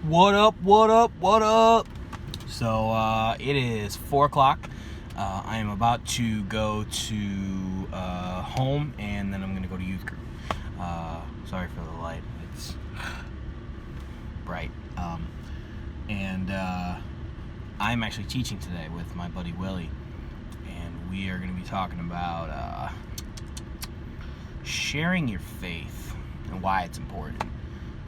What up, what up, what up? So, it is 4 o'clock. I am about to go to home, and then I'm going to go to youth group. Sorry for the light. It's bright. And I'm actually teaching today with my buddy Willie, and we are going to be talking about sharing your faith and why it's important.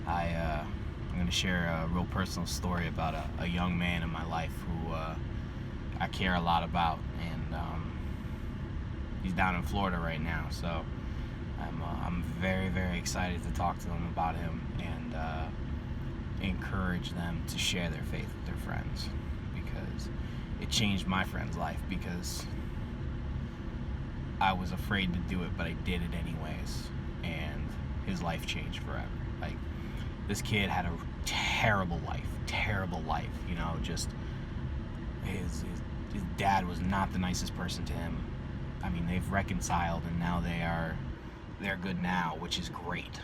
I'm going to share a real personal story about a young man in my life who I care a lot about, and he's down in Florida right now, so I'm very, very excited to talk to them about him and encourage them to share their faith with their friends, because it changed my friend's life, because I was afraid to do it, but I did it anyways, and his life changed forever. Like, this kid had a terrible life, you know, just his dad was not the nicest person to him. I mean, they've reconciled, and now they're good now, which is great.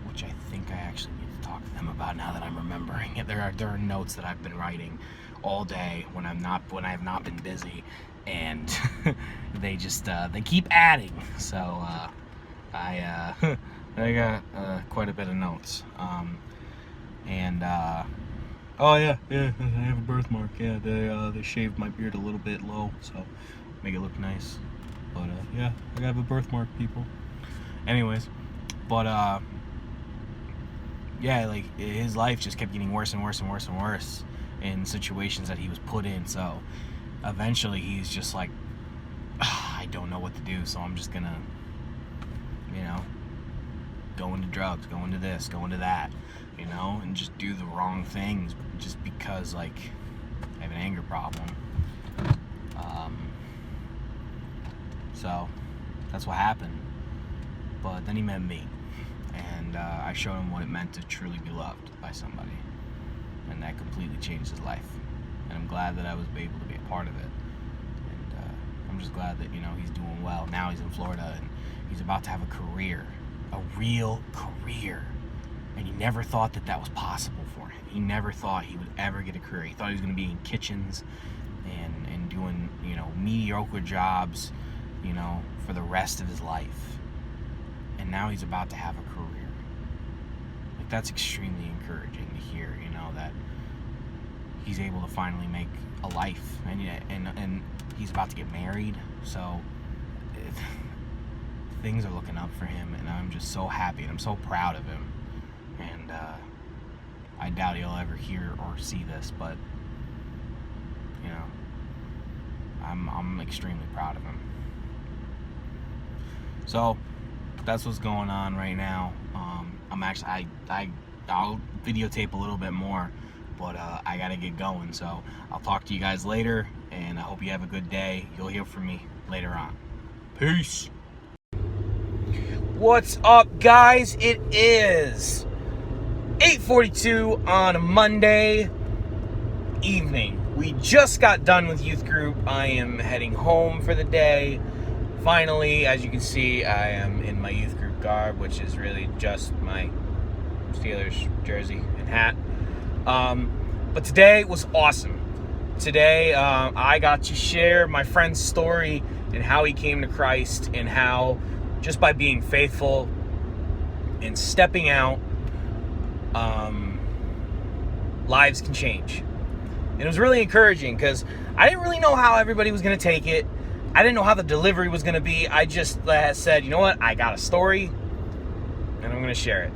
Which I think I actually need to talk to them about now that I'm remembering it. There are notes that I've been writing all day when I have not been busy, and they just they keep adding. So I got quite a bit of notes. Oh yeah, I have a birthmark. Yeah, they shaved my beard a little bit low, so make it look nice. But yeah, I have a birthmark, people. Anyways, but yeah, like, his life just kept getting worse and worse and worse and worse in situations that he was put in. So eventually he's just like, I don't know what to do, so I'm just gonna, you know, go into drugs, go into this, go into that, you know, and just do the wrong things just because, like, I have an anger problem. So that's what happened. But then he met me, and I showed him what it meant to truly be loved by somebody, and that completely changed his life. And I'm glad that I was able to be a part of it. And I'm just glad that, you know, he's doing well. Now he's in Florida, and he's about to have a career, a real career. And he never thought that was possible for him. He never thought he would ever get a career. He thought he was going to be in kitchens and doing, you know, mediocre jobs, you know, for the rest of his life. And now he's about to have a career. Like, that's extremely encouraging to hear, you know, that he's able to finally make a life, and he's about to get married. So things are looking up for him, and I'm just so happy, and I'm so proud of him. And I doubt he'll ever hear or see this, but, you know, I'm extremely proud of him. So that's what's going on right now. I'm actually I'll videotape a little bit more, but I gotta get going. So I'll talk to you guys later, and I hope you have a good day. You'll hear from me later on. Peace. What's up, guys? It is 8:42 on a Monday evening. We just got done with youth group. I am heading home for the day. Finally, as you can see, I am in my youth group garb, which is really just my Steelers jersey and hat. But today was awesome. Today, I got to share my friend's story and how he came to Christ, and how just by being faithful and stepping out, lives can change. And it was really encouraging, because I didn't really know how everybody was going to take it. I didn't know how the delivery was going to be. I just said, you know what? I got a story, and I'm going to share it.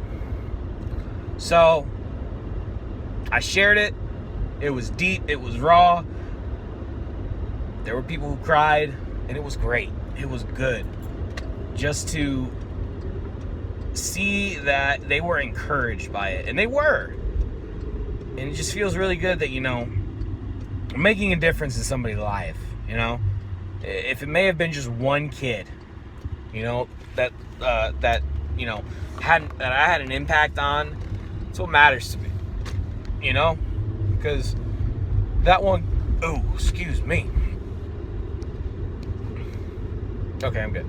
So I shared it. It was deep. It was raw. There were people who cried, and it was great. It was good. Just to see that they were encouraged by it, and they were. And it just feels really good that, you know, I'm making a difference in somebody's life, you know? If it may have been just one kid, you know, that you know, that I had an impact on, that's what matters to me, you know? Because that one, oh, excuse me. Okay, I'm good.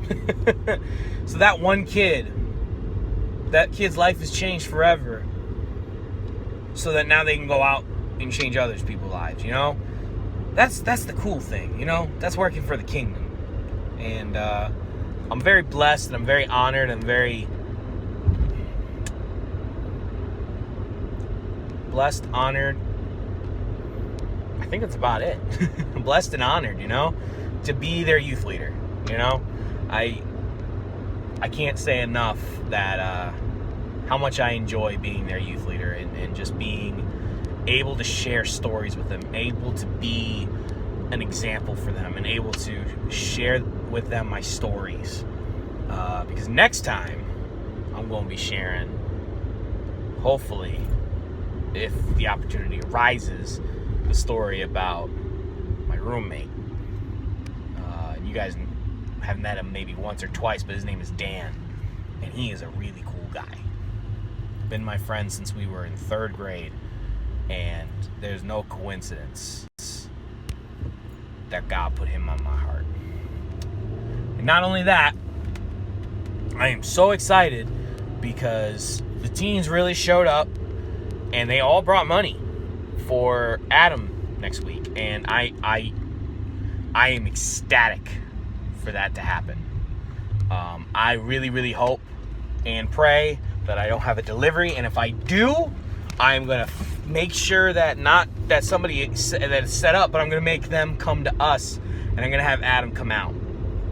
So that one kid that kid's life has changed forever, so that now they can go out and change other people's lives, you know? That's the cool thing, you know? That's working for the kingdom. And I'm very blessed, and I'm very honored, I'm very blessed, honored. I think that's about it. I'm blessed and honored, you know, to be their youth leader, you know? I can't say enough that how much I enjoy being their youth leader, and just being able to share stories with them, able to be an example for them, and able to share with them my stories. Because next time, I'm going to be sharing, hopefully, if the opportunity arises, the story about my roommate. You guys have met him maybe once or twice, but his name is Dan, and he is a really cool guy. Been my friend since we were in 3rd grade, and there's no coincidence that God put him on my heart. And not only that, I am so excited because the teens really showed up, and they all brought money for Adam next week, and I am ecstatic for that to happen. I really, really hope and pray that I don't have a delivery, and if I do, I'm gonna make sure that not that somebody that is set up, but I'm gonna make them come to us, and I'm gonna have Adam come out.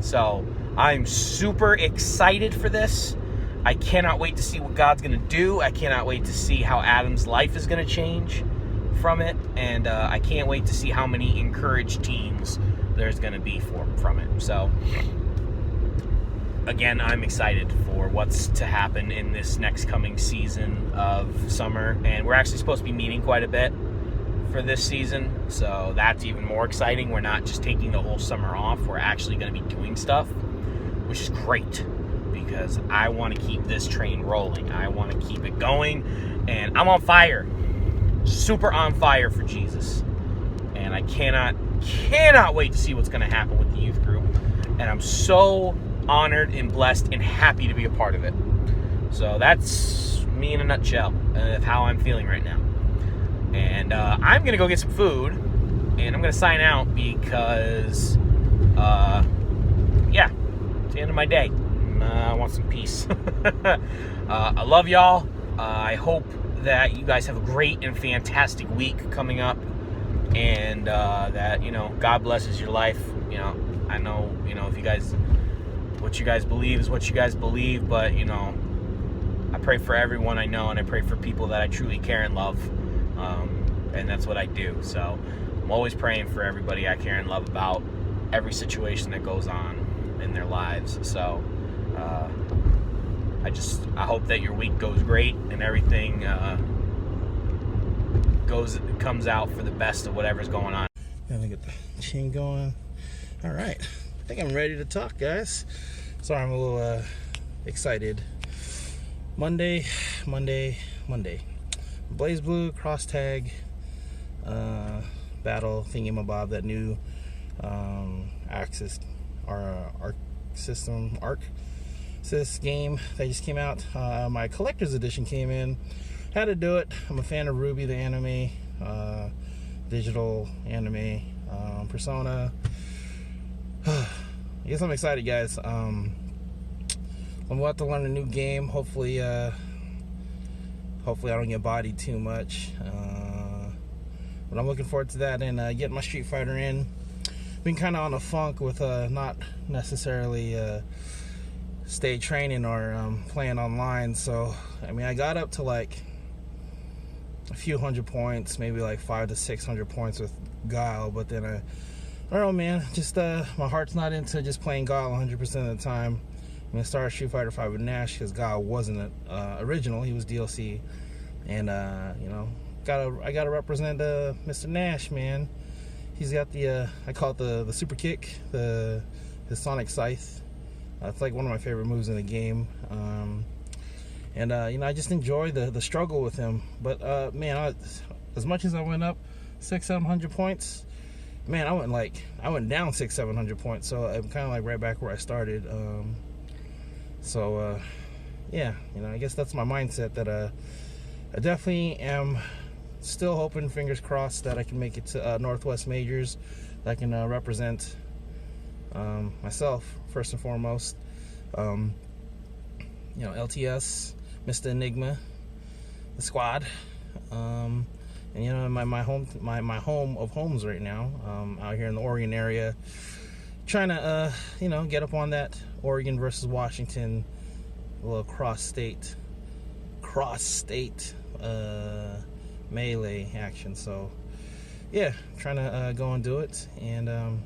So I'm super excited for this. I cannot wait to see what God's gonna do. I cannot wait to see how Adam's life is gonna change from it, and I can't wait to see how many encouraged teens there's gonna be from it. So again, I'm excited for what's to happen in this next coming season of summer, and we're actually supposed to be meeting quite a bit for this season, so that's even more exciting. We're not just taking the whole summer off, we're actually going to be doing stuff, which is great, because I want to keep this train rolling. I want to keep it going, and I'm on fire, super on fire for Jesus, and I cannot wait to see what's going to happen with the youth group, and I'm so honored and blessed and happy to be a part of it. So that's me in a nutshell of how I'm feeling right now. And I'm gonna go get some food, and I'm gonna sign out because yeah, it's the end of my day. I want some peace. I love y'all. I hope that you guys have a great and fantastic week coming up, and that, you know, God blesses your life. You know, I know, you know, if you guys, what you guys believe is what you guys believe, but, you know, I pray for everyone I know, and I pray for people that I truly care and love, and that's what I do. So I'm always praying for everybody I care and love about every situation that goes on in their lives. So I hope that your week goes great, and everything comes out for the best of whatever's going on. Gotta get the chain going. All right, I think I'm ready to talk, guys. Sorry, I'm a little excited. Monday. Blaze Blue cross tag battle thingamabob, that new arc sys game that just came out. My collector's edition came in. Had to do it. I'm a fan of Ruby the anime, digital anime, Persona. I guess I'm excited, guys. I'm about to learn a new game. Hopefully I don't get bodied too much. But I'm looking forward to that, and getting my Street Fighter in. Been kind of on a funk with not necessarily stay training or playing online. So I mean, I got up to like a few hundred points, maybe like 500 to 600 points with Guile, but then I don't know, man. Just my heart's not into just playing Guile 100% of the time. I'm gonna start Street Fighter 5 with Nash, because Guile wasn't original; he was DLC, and you know, I gotta represent Mr. Nash, man. He's got the I call it the super kick, his Sonic Scythe. It's like one of my favorite moves in the game, and you know, I just enjoy the struggle with him. But man, as much as I went up 600-700 points, man, I went down 600-700 points. So I'm kind of like right back where I started. So yeah, I guess that's my mindset, that I definitely am still hoping, fingers crossed, that I can make it to Northwest Majors, that I can represent myself first and foremost. LTS, Mr. Enigma, the squad, and my home of homes right now, out here in the Oregon area, trying to get up on that Oregon versus Washington little cross state melee action. So yeah, trying to go and do it, and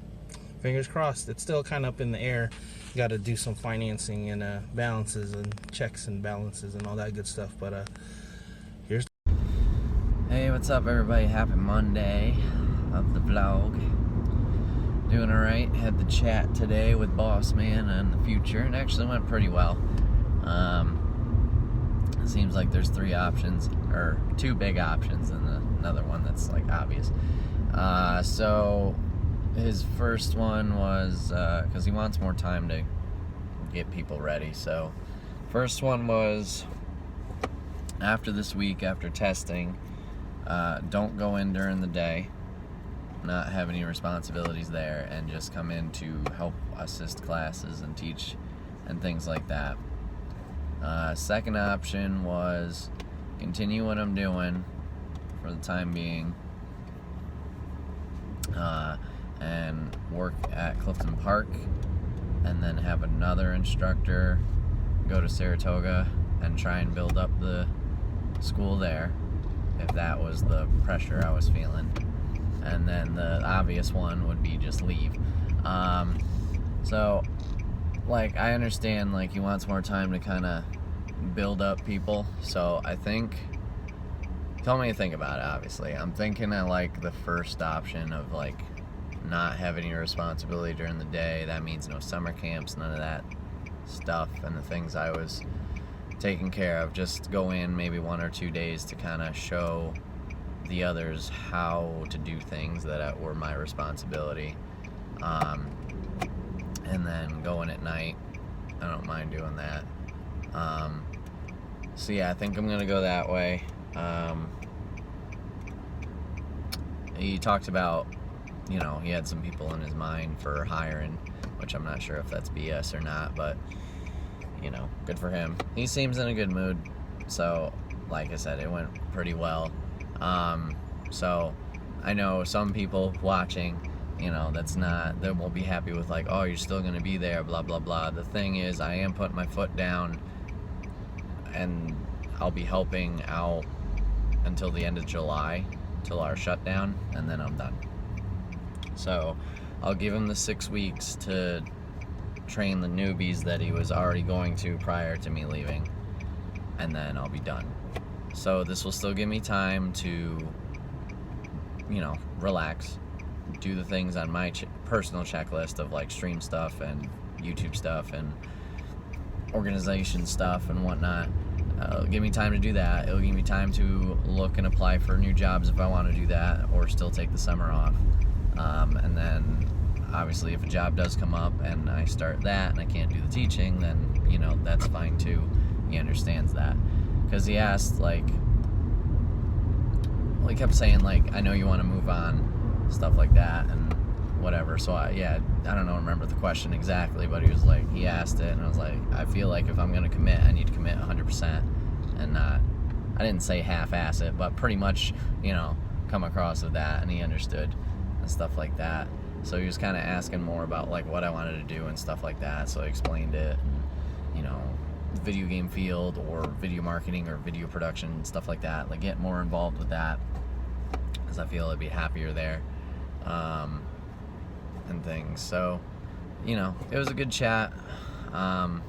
fingers crossed. It's still kind of up in the air. Got to do some financing and balances and checks and balances and all that good stuff. But here's. Hey, what's up, everybody? Happy Monday of the vlog. Doing alright. Had the chat today with Boss Man on the future. It actually went pretty well. It seems like there's 3 options, or 2 big options, and another one that's like obvious. So his first one was because he wants more time to get people ready. So first one was, after this week, after testing, don't go in during the day, not have any responsibilities there, and just come in to help assist classes and teach and things like that. Second option was continue what I'm doing for the time being, and work at Clifton Park, and then have another instructor go to Saratoga and try and build up the school there, if that was the pressure I was feeling. And then the obvious one would be just leave. So like, I understand, like, he wants more time to kind of build up people. So I think, tell me to think about it, obviously. I'm thinking I like the first option of, like, not having any responsibility during the day. That means no summer camps, none of that stuff, and the things I was taking care of. Just go in maybe 1 or 2 days to kind of show the others how to do things that were my responsibility, and then go in at night. I don't mind doing that. So yeah, I think I'm gonna go that way. He talked about, he had some people in his mind for hiring, which I'm not sure if that's BS or not, but good for him. He seems in a good mood. So like I said, it went pretty well. So I know some people watching, they won't be happy with, like, oh, you're still gonna be there, blah blah blah. The thing is, I am putting my foot down, and I'll be helping out until the end of July, till our shutdown, and then I'm done. So I'll give him the 6 weeks to train the newbies that he was already going to prior to me leaving, and then I'll be done. So this will still give me time to, relax, do the things on my personal checklist of, like, stream stuff and YouTube stuff and organization stuff and whatnot. It'll give me time to do that. It'll give me time to look and apply for new jobs if I want to do that, or still take the summer off. And then obviously if a job does come up and I start that and I can't do the teaching, then that's fine too. He understands that, because he asked, like, well, he kept saying, like, I know you want to move on, stuff like that, and whatever. So I don't remember the question exactly, but he asked it, and I was like, I feel like if I'm going to commit, I need to commit 100%, and not, I didn't say half-ass it, but pretty much, come across with that, and he understood and stuff like that. So he was kind of asking more about, like, what I wanted to do and stuff like that, so I explained it, and, video game field, or video marketing, or video production, stuff like that, like, get more involved with that, because I feel I'd be happier there, and things. So it was a good chat. I'll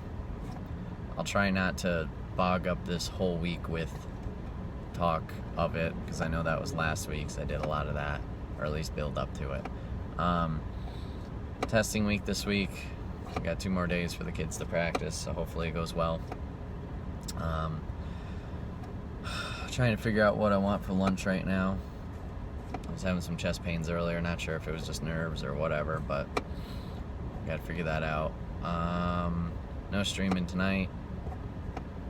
try not to bog up this whole week with talk of it, because I know that was last week's. I did a lot of that, or at least build up to it. Testing week this week. We got 2 more days for the kids to practice, so hopefully it goes well. Trying to figure out what I want for lunch right now. I was having some chest pains earlier, not sure if it was just nerves or whatever, but gotta figure that out. No streaming tonight.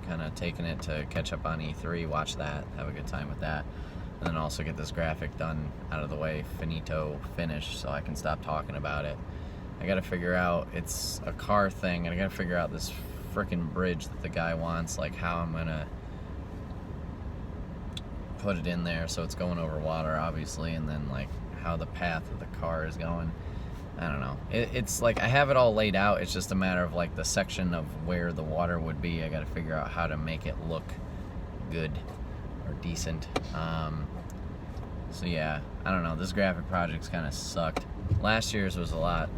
kind of taking it to catch up on E3, watch that, have a good time with that, and then also get this graphic done out of the way, finished, so I can stop talking about it. I gotta figure out, it's a car thing, and I gotta figure out this freaking bridge that the guy wants, like how I'm gonna put it in there so it's going over water, obviously, and then like how the path of the car is going. I don't know. It's like I have it all laid out. It's just a matter of like the section of where the water would be. I got to figure out how to make it look good or decent. So yeah, I don't know. This graphic project's kind of sucked. Last year's was a lot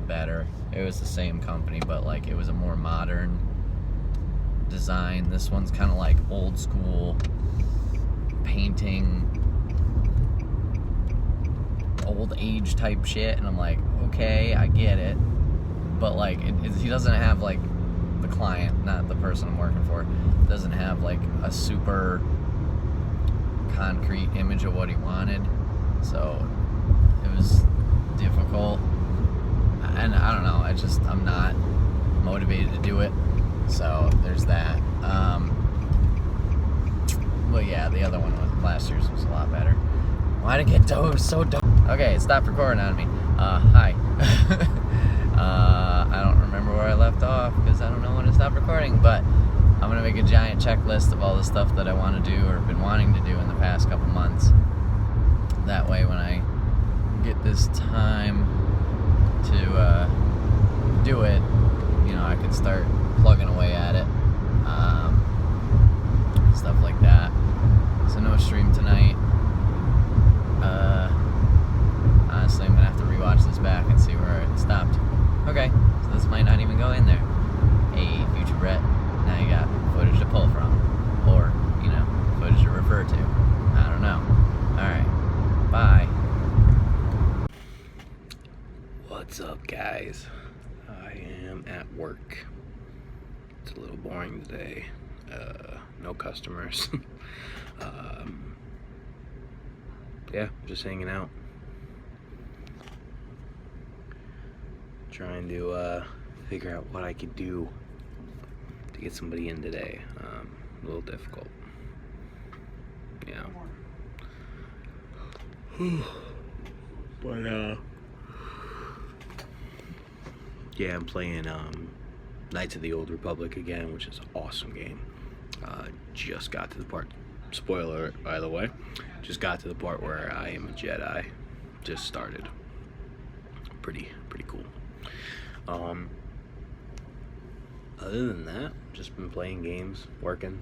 better. It was the same company, but like it was a more modern design. This one's kind of like old school painting, old age type shit, and I'm like, okay, I get it, but like he doesn't have, like, the client, not the person I'm working for, doesn't have like a super concrete image of what he wanted, so it was difficult, and I don't know, I'm not motivated to do it, so there's that. But yeah, the other one was last year's was a lot better. Why did it get so dope? Okay, it stopped recording on me. Hi. I don't remember where I left off because I don't know when to stop recording, but I'm going to make a giant checklist of all the stuff that I want to do or have been wanting to do in the past couple months. That way when I get this time to do it, you know, I can start plugging away at it. Stuff like that. So no stream tonight. Honestly, I'm gonna have to rewatch this back and see where it stopped. Okay, so this might not even go in there. Hey, future Bret, now you got footage to pull from, or you know, footage to refer to. I don't know. All right, bye. What's up, guys? I am at work. It's a little boring today. No customers. Yeah, just hanging out. Trying to figure out what I could do to get somebody in today. A little difficult. Yeah. But yeah, I'm playing Knights of the Old Republic again, which is an awesome game. Just got to the part, spoiler alert, by the way, just got to the part where I am a Jedi. Just started. Pretty cool. Other than that, just been playing games, working,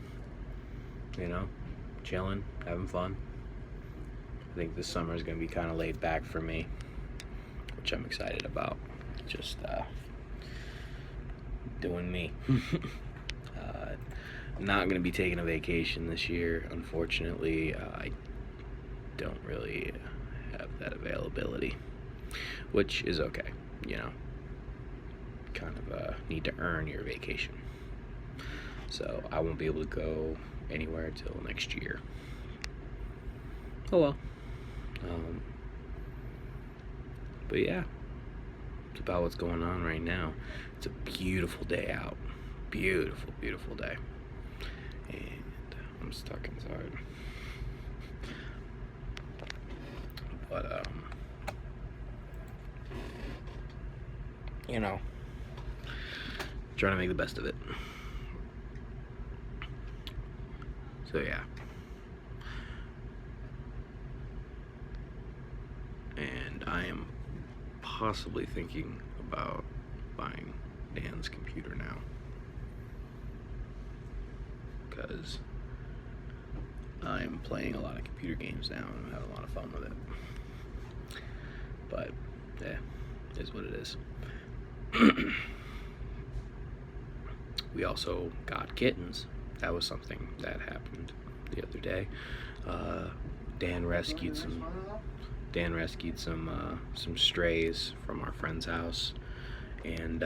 you know, chilling, having fun. I think this summer is going to be kind of laid back for me, which I'm excited about. Just doing me. Not going to be taking a vacation this year, unfortunately. I don't really have that availability, which is okay, you know. Kind of need to earn your vacation. So I won't be able to go anywhere until next year. Oh well. But yeah, it's about what's going on right now. It's a beautiful day out. Beautiful, beautiful day. And I'm stuck inside. But you know, trying to make the best of it. So yeah. And I am possibly thinking about buying Dan's computer now, because I'm playing a lot of computer games now and I'm having a lot of fun with it. But yeah, it is what it is. We also got kittens. That was something that happened the other day. Dan rescued some strays from our friend's house, and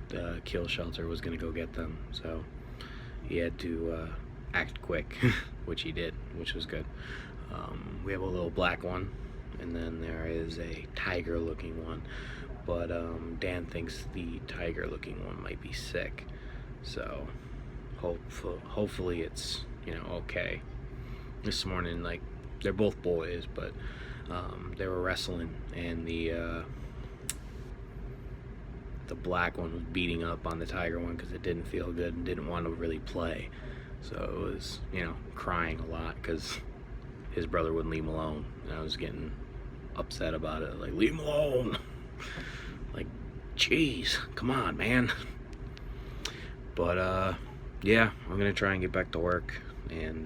the kill shelter was gonna go get them, so he had to act quick, which he did, which was good. We have a little black one, and then there is a tiger looking one, but Dan thinks the tiger looking one might be sick, so hopefully it's, you know, okay. This morning, like, they're both boys, but they were wrestling, and the black one was beating up on the tiger one because it didn't feel good and didn't want to really play. So it was, you know, crying a lot because his brother wouldn't leave him alone. And I was getting upset about it. Like, leave him alone. Like, jeez, come on, man. But, yeah, I'm going to try and get back to work and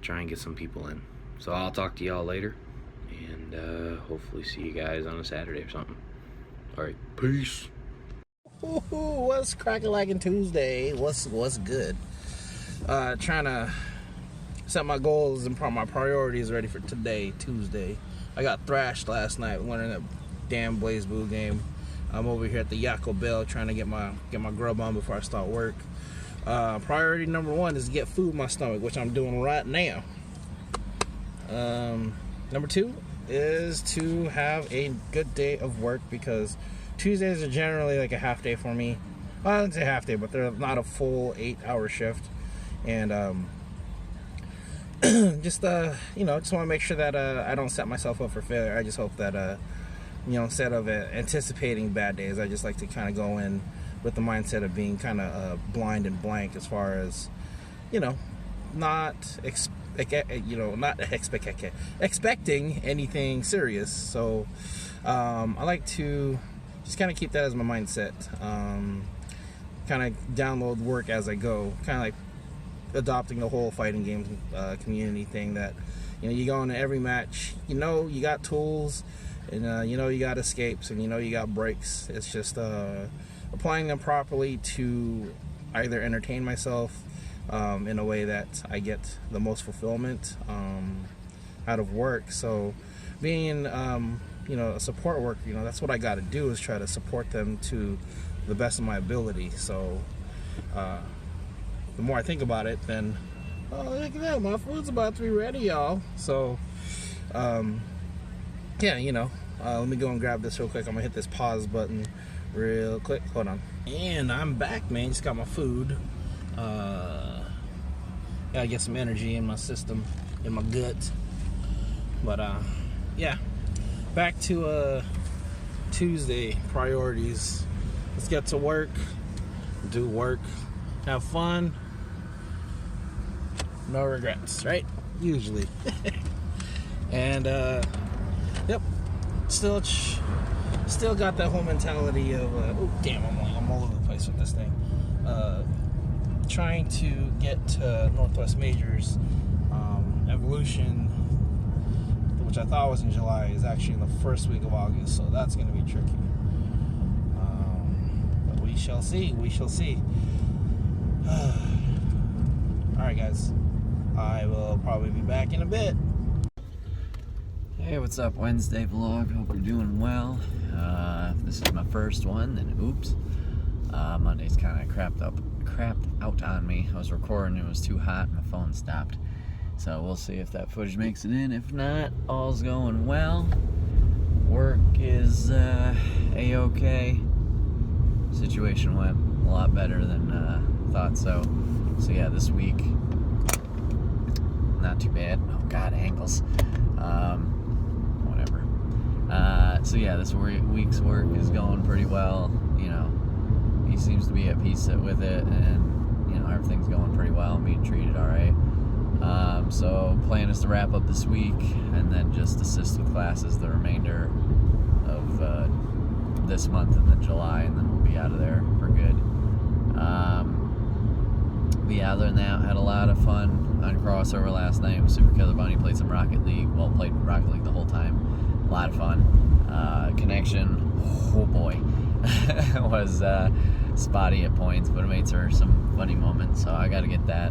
try and get some people in. So I'll talk to y'all later. And hopefully see you guys on a Saturday or something. Alright, peace. What's cracking like in Tuesday? What's good? Trying to set my goals and my priorities ready for today, Tuesday. I got thrashed last night winning a damn Blaze Boo game. I'm over here at the Yaco Bell trying to get my grub on before I start work. Priority number one is to get food in my stomach, which I'm doing right now. Number two is to have a good day of work, because Tuesdays are generally like a half day for me. Well, I wouldn't say half day, but they're not a full 8-hour shift. And just you know, just want to make sure that I don't set myself up for failure. I just hope that you know, instead of anticipating bad days, I just like to kind of go in with the mindset of being kind of blind and blank as far as, you know, not expecting anything serious. So I like to just kind of keep that as my mindset. Kind of download work as I go. Kind of like adopting the whole fighting games community thing, that, you know, you go into every match, you know, you got tools, and you know, you got escapes, and you know, you got breaks. It's just applying them properly to either entertain myself in a way that I get the most fulfillment out of work. So being you know, a support worker, you know, that's what I got to do, is try to support them to the best of my ability. So the more I think about it, then, oh, look at that, my food's about to be ready, y'all. So yeah, you know, let me go and grab this real quick. I'm gonna hit this pause button real quick. Hold on. And I'm back, man. Just got my food. Gotta get some energy in my system, in my gut. But yeah, back to Tuesday priorities. Let's get to work, do work, have fun, no regrets, right? Usually. And yep, still got that whole mentality of oh damn, I'm all over the place with this thing. Trying to get to Northwest Majors. Evolution, which I thought was in July, is actually in the first week of August, so that's going to be tricky. But we shall see. Alright, guys, I will probably be back in a bit. Hey, what's up, Wednesday vlog? Hope you're doing well. If this is my first one, then oops. Monday's kind of crapped out on me. I was recording, it was too hot, my phone stopped. So we'll see if that footage makes it in. If not, all's going well. Work is a-okay. Situation went a lot better than thought so. So yeah, this week, not too bad. Oh God, ankles. Whatever. So yeah, this week's work is going pretty well. You know, he seems to be at peace with it, and you know, everything's going pretty well. I'm being treated all right. So plan is to wrap up this week and then just assist with classes the remainder of this month and then July, and then we'll be out of there for good. But yeah, other than that, had a lot of fun on crossover last night with Super Killer Bunny. Played some Rocket League. Well, played Rocket League the whole time. A lot of fun. Connection, oh boy, was spotty at points, but it made for some funny moments. So I got to get that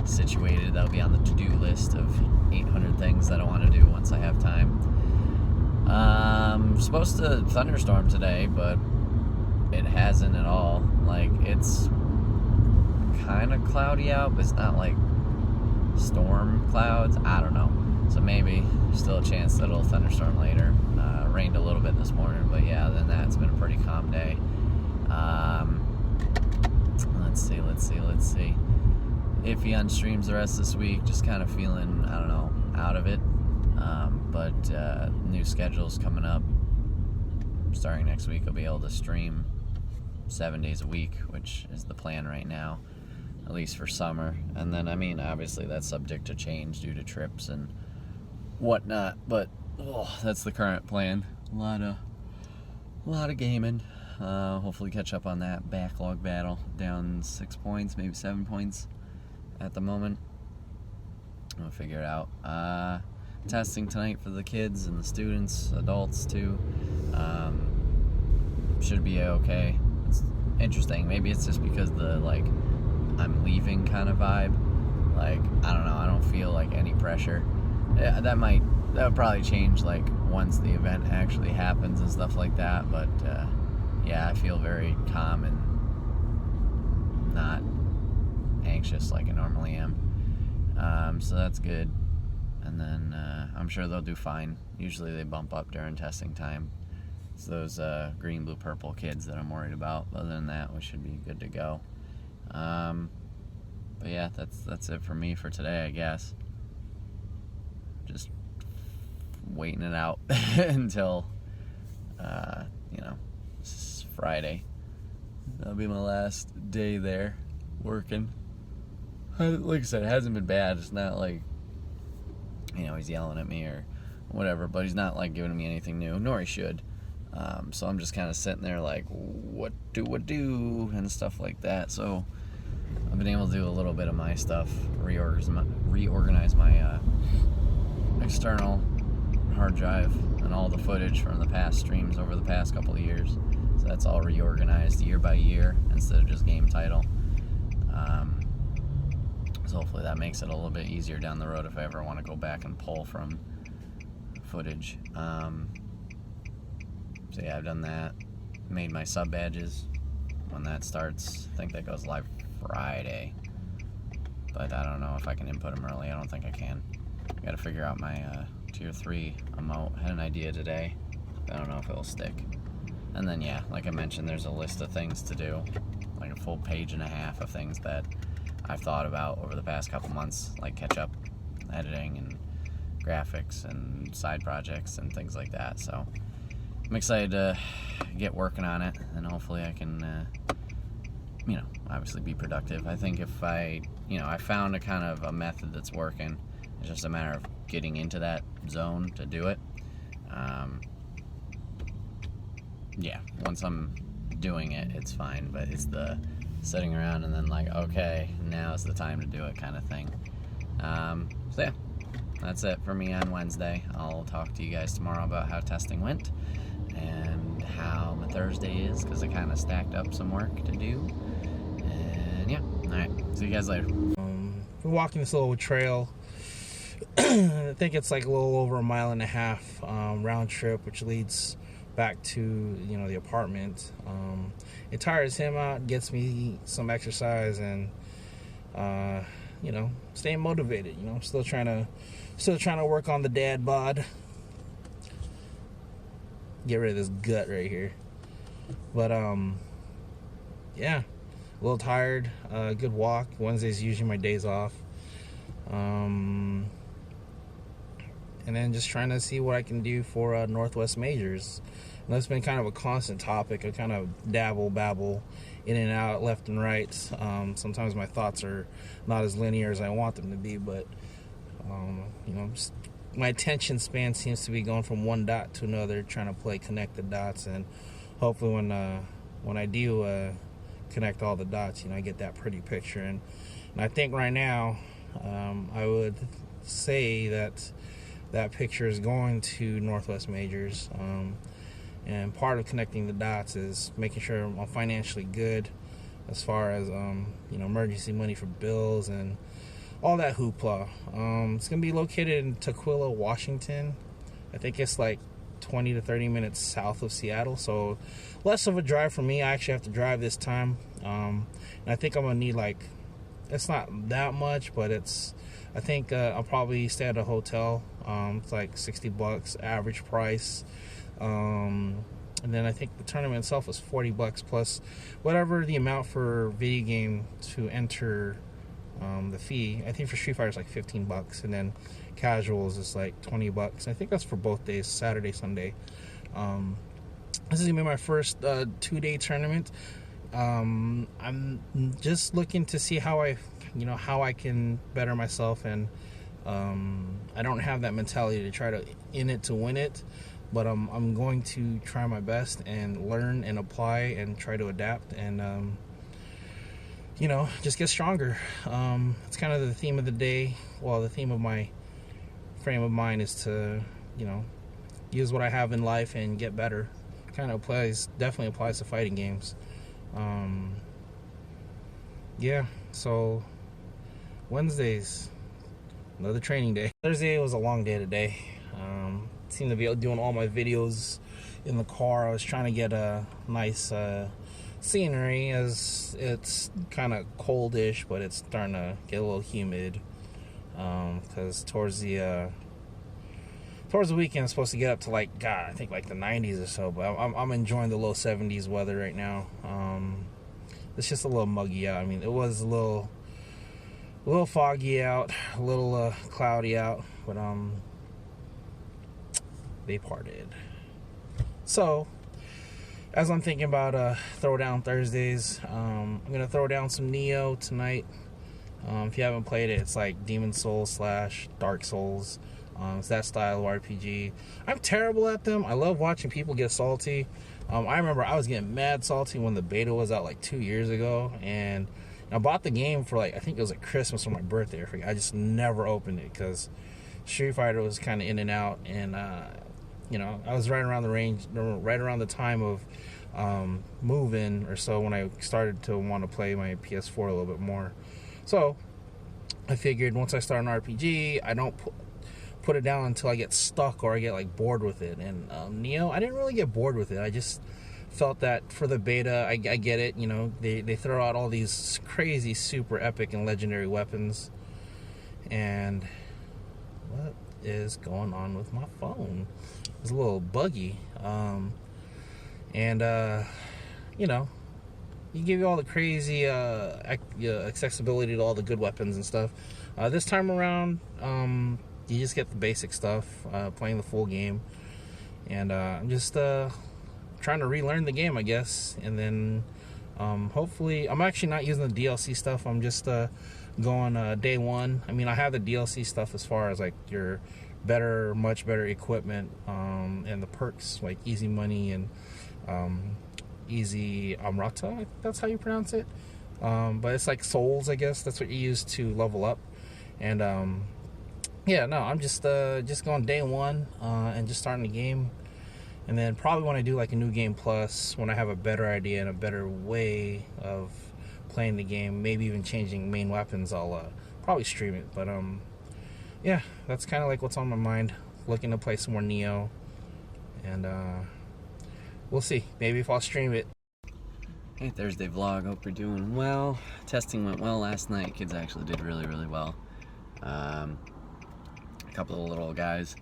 situated. That'll be on the to-do list of 800 things that I want to do once I have time. Supposed to thunderstorm today, but it hasn't at all. Like, it's kind of cloudy out, but it's not like storm clouds. I don't know. So maybe there's still a chance that it'll thunderstorm later. rained a little bit this morning, but yeah, then that's been a pretty calm day. Let's see. Iffy on streams the rest of this week, just kind of feeling, I don't know, out of it. But new schedule's coming up. Starting next week, I'll be able to stream 7 days a week, which is the plan right now, at least for summer. And then, I mean, obviously that's subject to change due to trips and whatnot, but that's the current plan. A lot of gaming. Hopefully catch up on that backlog battle. Down 6 points, maybe 7 points at the moment. I'll figure it out. Testing tonight for the kids and the students, adults too. Should be okay. It's interesting. Maybe it's just because the I'm leaving kind of vibe. I don't know. I don't feel any pressure. Yeah, that would probably change once the event actually happens and stuff like that. But yeah, I feel very calm and not anxious like I normally am. So that's good. And then I'm sure they'll do fine. Usually they bump up during testing time. It's those green, blue, purple kids that I'm worried about. Other than that, we should be good to go. But yeah, that's it for me for today, I guess. Just waiting it out until it's Friday. That'll be my last day there working. Like I said, it hasn't been bad. It's not he's yelling at me or whatever, but he's not giving me anything new, nor he should. So I'm just kind of sitting there what do and stuff like that. So I've been able to do a little bit of my stuff, reorganize my external hard drive and all the footage from the past streams over the past couple of years. So that's all reorganized year by year instead of just game title. So hopefully that makes it a little bit easier down the road if I ever want to go back and pull from footage. So yeah, I've done that. Made my sub badges when that starts. I think that goes live Friday. But I don't know if I can input them early. I don't think I can. I gotta figure out my tier 3 emote. I had an idea today. I don't know if it'll stick. And then yeah, like I mentioned, there's a list of things to do. A full page and a half of things that I've thought about over the past couple months, catch up editing and graphics and side projects and things like that. So I'm excited to get working on it, and hopefully I can obviously be productive. I think if I found a kind of a method that's working. It's just a matter of getting into that zone to do it. Yeah, once I'm doing it, it's fine, but it's the sitting around and then okay, now is the time to do it kind of thing. So yeah, that's it for me on Wednesday. I'll talk to you guys tomorrow about how testing went and how my Thursday is, because I kind of stacked up some work to do. And yeah, alright, see you guys later. We're walking this little trail. I think it's a little over 1.5 miles round trip, which leads back to the apartment. It tires him out, gets me some exercise, and staying motivated. Still trying to work on the dad bod. Get rid of this gut right here. But yeah, a little tired. Good walk. Wednesday's usually my days off. And then just trying to see what I can do for Northwest Majors. And that's been kind of a constant topic. I kind of babble in and out, left and right. Sometimes my thoughts are not as linear as I want them to be, but just my attention span seems to be going from one dot to another, trying to connect the dots. And hopefully when I do connect all the dots, I get that pretty picture. And I think right now I would say that picture is going to Northwest Majors. And part of connecting the dots is making sure I'm financially good as far as emergency money for bills and all that hoopla. It's going to be located in Tukwila, Washington. I think it's 20 to 30 minutes south of Seattle, so less of a drive for me. I actually have to drive this time. And I think I'm going to need it's not that much, but I think I'll probably stay at a hotel. It's $60 average price. And then I think the tournament itself was $40 plus whatever the amount for video game to enter the fee. I think for Street Fighter it's like $15, and then casuals is like $20. I think that's for both days, Saturday, Sunday. This is gonna be my first 2-day tournament. I'm just looking to see how I can better myself, and I don't have that mentality to try to in it to win it, but I'm going to try my best and learn and apply and try to adapt and just get stronger. It's kind of the theme of the day. Well, the theme of my frame of mind is to use what I have in life and get better. Kind of definitely applies to fighting games. So Wednesdays, another training day. Thursday was a long day today. Seemed to be doing all my videos in the car. I was trying to get a nice scenery, as it's kind of coldish, but it's starting to get a little humid, because towards the weekend it's supposed to get up to I think the 90s or so, but I'm enjoying the low 70s weather right now. It's just a little muggy out. I mean, it was a little foggy out, a little cloudy out, but they parted. So as I'm thinking about Throwdown Thursdays, I'm gonna throw down some Neo tonight. If you haven't played it, it's like Demon Souls / Dark Souls. It's that style of RPG. I'm terrible at them. I love watching people get salty. I remember I was getting mad salty when the beta was out 2 years ago, and I bought the game for I think it was Christmas or my birthday. I just never opened it because Street Fighter was kind of in and out, and I was right around the time of moving or so when I started to want to play my PS4 a little bit more. So I figured once I start an RPG, I don't put it down until I get stuck or I get bored with it. And Neo, I didn't really get bored with it. I just felt that for the beta, I get it. They throw out all these crazy, super epic and legendary weapons. And what is going on with my phone? It's a little buggy. You give you all the crazy accessibility to all the good weapons and stuff. This time around, you just get the basic stuff, playing the full game. And I'm just trying to relearn the game, I guess. And then hopefully, I'm actually not using the DLC stuff. I'm just going day one. I mean, I have the DLC stuff as far as your much better equipment, and the perks like easy money and easy amrata, I think that's how you pronounce it. But it's like souls, I guess. That's what you use to level up. And I'm just going day one and just starting the game. And then probably when I do a new game plus, when I have a better idea and a better way of playing the game, maybe even changing main weapons, I'll probably stream it. But that's kind of what's on my mind. Looking to play some more Neo, and we'll see. Maybe if I'll stream it. Hey, Thursday vlog. Hope you're doing well. Testing went well last night. Kids actually did really, really well. A couple of little guys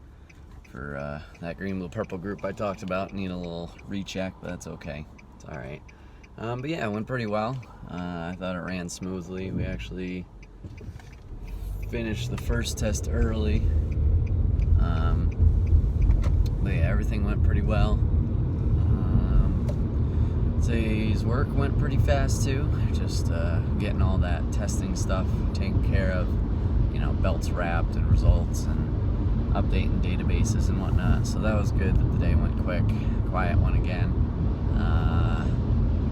for that green, blue, purple group I talked about need a little recheck, but that's okay. It's all right. But yeah, it went pretty well. I thought it ran smoothly. We actually finished the first test early. But yeah, everything went pretty well. Today's work went pretty fast too. Just getting all that testing stuff taken care of. Belts wrapped and results and updating databases and whatnot. So that was good that the day went quick. Quiet one again.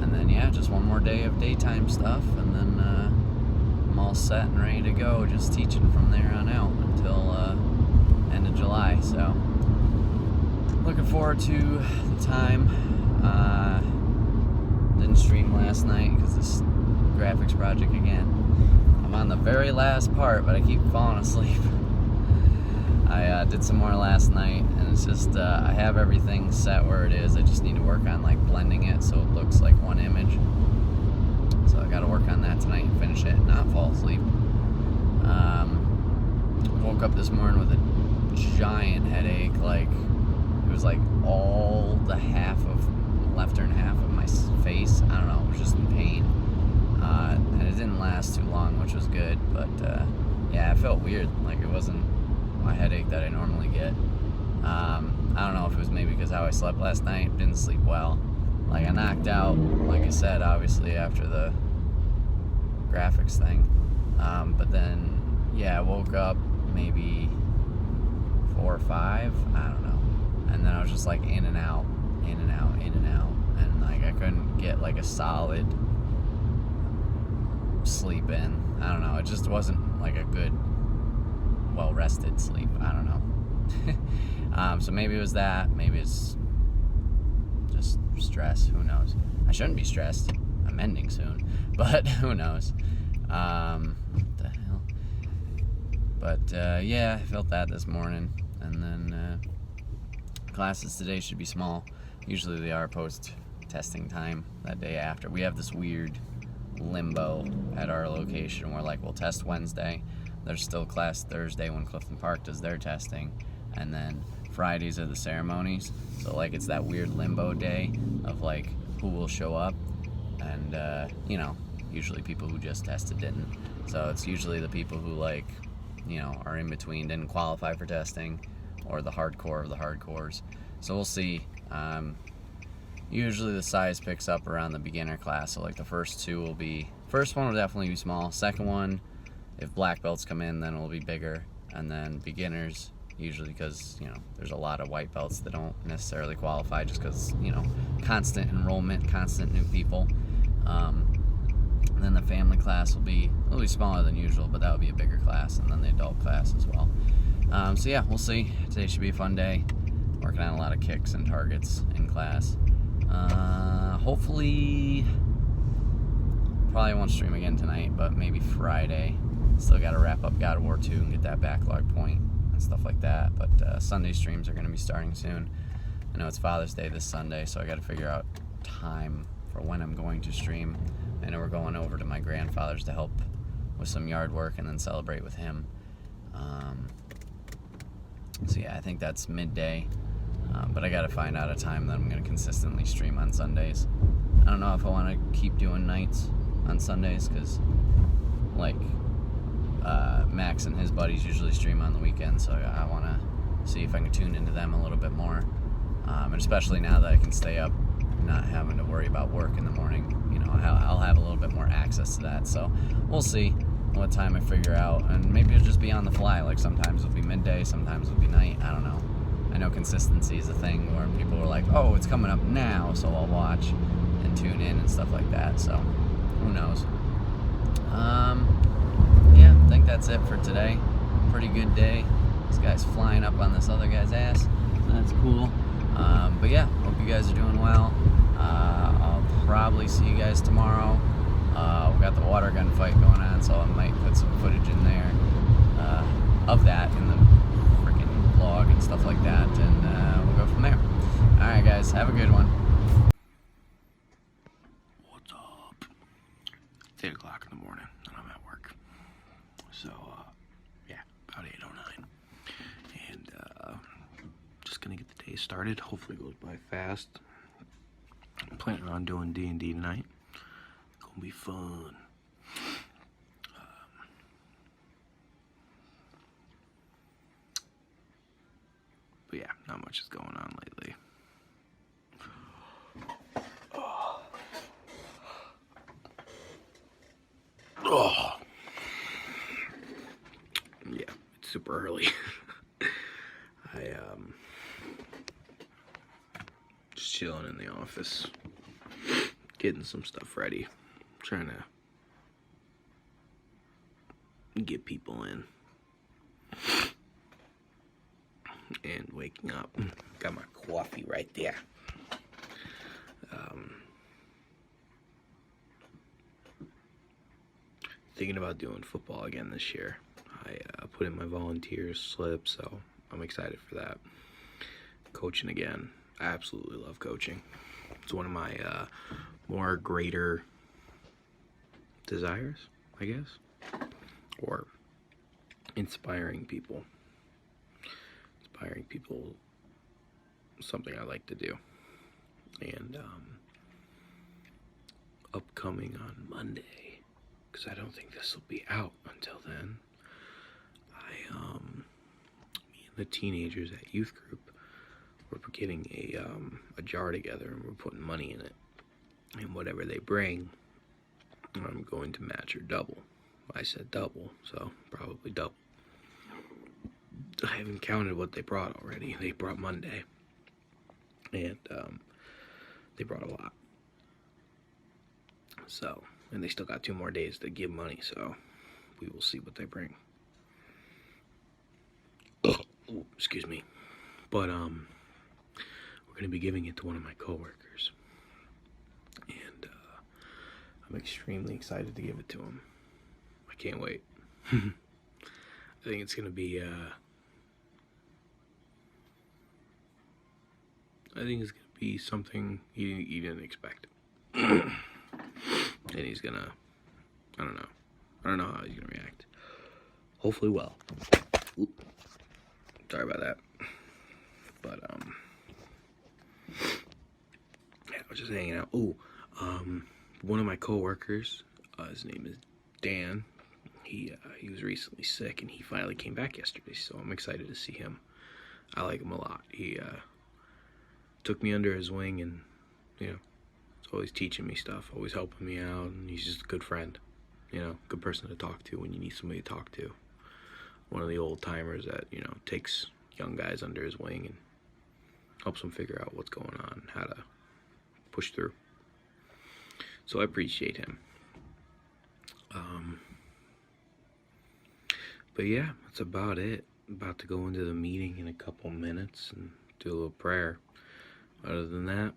And then yeah, just one more day of daytime stuff, and then I'm all set and ready to go, just teaching from there on out until end of July. So looking forward to the time. Didn't stream last night because this graphics project again. I'm on the very last part, but I keep falling asleep. I did some more last night, and it's just I have everything set where it is. I just need to work on blending it so it looks like one image. So I got to work on that tonight and finish it and not fall asleep. Woke up this morning with a giant headache. It was like all the left half of my face. I don't know, it was just in pain. And it didn't last too long, which was good, but yeah, it felt weird. Like, it wasn't my headache that I normally get. I don't know if it was maybe because how I slept last night. Didn't sleep well. Like, I knocked out, like I said, obviously after the graphics thing. But then, yeah, I woke up maybe 4 or 5, I don't know. And then I was just like in and out, in and out, in and out. And like, I couldn't get like a solid sleep in. I don't know. It just wasn't like a good, well-rested sleep. I don't know. So maybe it was that. Maybe it's just stress. Who knows? I shouldn't be stressed. I'm ending soon. But who knows? What the hell? But yeah, I felt that this morning. And then classes today should be small. Usually they are post-testing time that day after. We have this weird limbo at our location where, like, we'll test Wednesday. There's still class Thursday when Clifton Park does their testing. And then Fridays are the ceremonies. So, like, it's that weird limbo day of, like, who will show up. And, you know, usually people who just tested didn't. So it's usually the people who, like, you know, are in between, didn't qualify for testing, or the hardcore of the hardcores. So we'll see. Usually the size picks up around the beginner class. So, like, the first one will definitely be small. Second one, if black belts come in, then it'll be bigger. And then beginners, usually because, you know, there's a lot of white belts that don't necessarily qualify just because, you know, constant enrollment, constant new people. And then the family class will be smaller than usual, but that will be a bigger class, and then the adult class as well. So yeah, we'll see. Today should be a fun day. Working on a lot of kicks and targets in class. Hopefully, probably won't stream again tonight, but maybe Friday. Still got to wrap up God of War 2 and get that backlog point and stuff like that. But Sunday streams are going to be starting soon. I know it's Father's Day this Sunday, so I got to figure out time for when I'm going to stream. I know we're going over to my grandfather's to help with some yard work and then celebrate with him. So yeah, I think that's midday. But I gotta find out a time that I'm gonna consistently stream on Sundays. I don't know if I want to keep doing nights on Sundays, because like Max and his buddies usually stream on the weekend, so I want to see if I can tune into them a little bit more. And especially now that I can stay up, not having to worry about work in the morning, you know, I'll have a little bit more access to that. So we'll see what time I figure out, and maybe it'll just be on the fly. Like, sometimes it'll be midday, sometimes it'll be night. I don't know. I know consistency is a thing where people are like, oh, it's coming up now, so I'll watch and tune in and stuff like that. So who knows? Yeah, I think that's it for today. Pretty good day. This guy's flying up on this other guy's ass, so that's cool. But yeah, hope you guys are doing well. I'll probably see you guys tomorrow. We've got the water gun fight going on, so I might put some footage in there of that in the freaking vlog and stuff like that, and we'll go from there. Alright guys, have a good one. What's up? It's 8 o'clock in the morning and I'm at work. So, yeah, about 8:09. And, just gonna get the day started. Hopefully it goes by fast. I'm planning on doing D&D tonight. Gonna be fun. But yeah, not much is going on lately. Oh. Yeah, it's super early. Just chilling in the office, getting some stuff ready, trying to get people in, and waking up. Got my coffee right there. Thinking about doing football again this year. I put in my volunteer slip, so I'm excited for that. Coaching again. I absolutely love coaching. It's one of my more greater desires, I guess, or inspiring people something I like to do. And upcoming on Monday, because I don't think this will be out until then, me and the teenagers at youth group, we're getting a jar together and we're putting money in it. And whatever they bring, I'm going to match or double. I said double, so probably double. I haven't counted what they brought already. They brought Monday. And they brought a lot. So, and they still got 2 more days to give money, so we will see what they bring. Ooh, excuse me. But we're gonna be giving it to one of my coworkers. And I'm extremely excited to give it to him. I can't wait. I think it's gonna be something he didn't expect. And he's gonna, I don't know how he's gonna react. Hopefully well. Oop. Sorry about that. But yeah, I was just hanging out. One of my coworkers, his name is Dan. He was recently sick and he finally came back yesterday, so I'm excited to see him. I like him a lot. He took me under his wing, and he's always teaching me stuff, always helping me out, and he's just a good friend, good person to talk to when you need somebody to talk to. One of the old timers that takes young guys under his wing and helps them figure out what's going on, how to push through. So I appreciate him. But yeah, that's about it. About to go into the meeting in a couple minutes and do a little prayer. Other than that,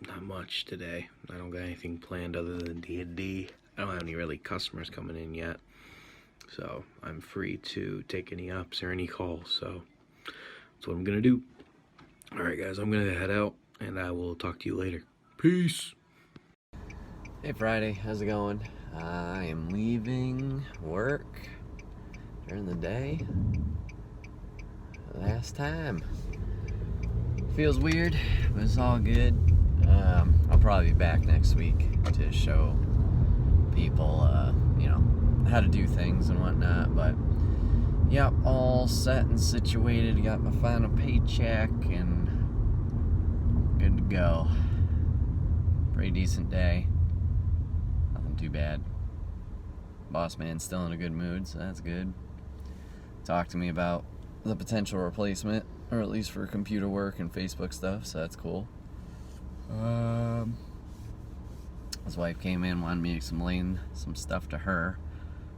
not much today. I don't got anything planned other than D&D. I don't have any really customers coming in yet, so I'm free to take any ups or any calls. So that's what I'm gonna do. All right, guys, I'm gonna head out, and I will talk to you later. Peace. Hey Friday, how's it going? I am leaving work during the day. Last time. Feels weird, but it's all good. I'll probably be back next week to show people, how to do things and whatnot. But yeah, all set and situated. Got my final paycheck and good to go. Pretty decent day. Nothing too bad. Boss man's still in a good mood, so that's good. Talked to me about the potential replacement, or at least for computer work and Facebook stuff, so that's cool. His wife came in, wanted me to explain some stuff to her.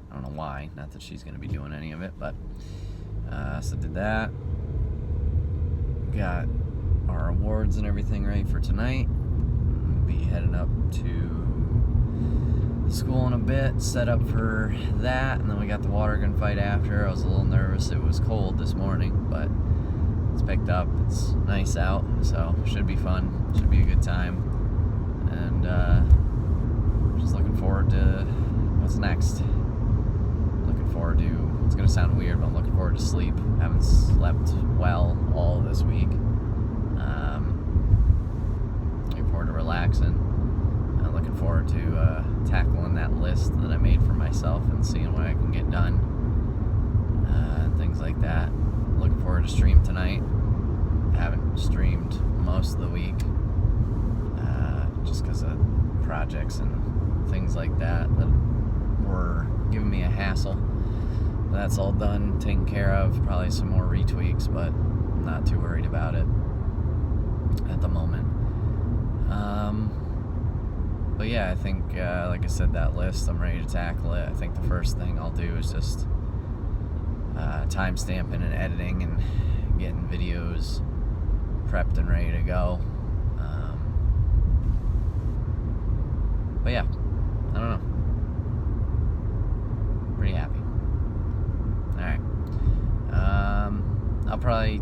I don't know why, not that she's going to be doing any of it, but so did that. Got our awards and everything ready for tonight. We'll be heading up to school in a bit, set up for that, and then we got the water gun fight after. I was a little nervous. It was cold this morning, but it's picked up. It's nice out, so should be fun. Should be a good time. And just looking forward to what's next. Looking forward to, it's gonna sound weird, but I'm looking forward to sleep. Haven't slept well all this week. Looking forward to relaxing. I'm looking forward to tackling that list that I made for myself and seeing what I can get done. Things like that. Looking forward to stream tonight. Haven't streamed most of the week just because of projects and things like that were giving me a hassle. That's all done, taken care of. Probably some more retweaks, but I'm not too worried about it at the moment. But yeah, I think, like I said, that list, I'm ready to tackle it. I think the first thing I'll do is just time stamping and editing and getting videos prepped and ready to go. But yeah, I don't know. Pretty happy. Alright. I'll probably,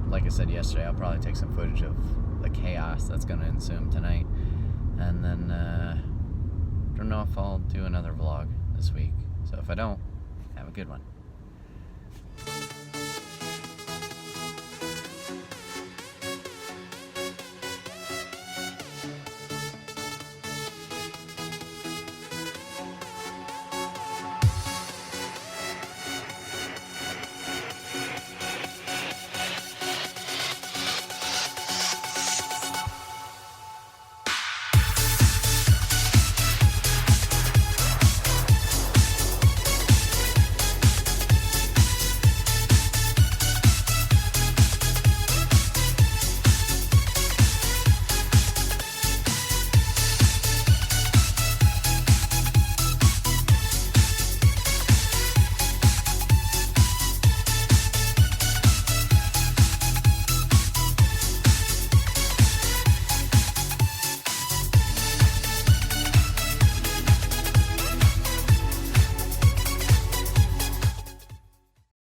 like I said yesterday, I'll probably take some footage of the chaos that's going to ensue tonight. And then, don't know if I'll do another vlog this week. So if I don't, have a good one.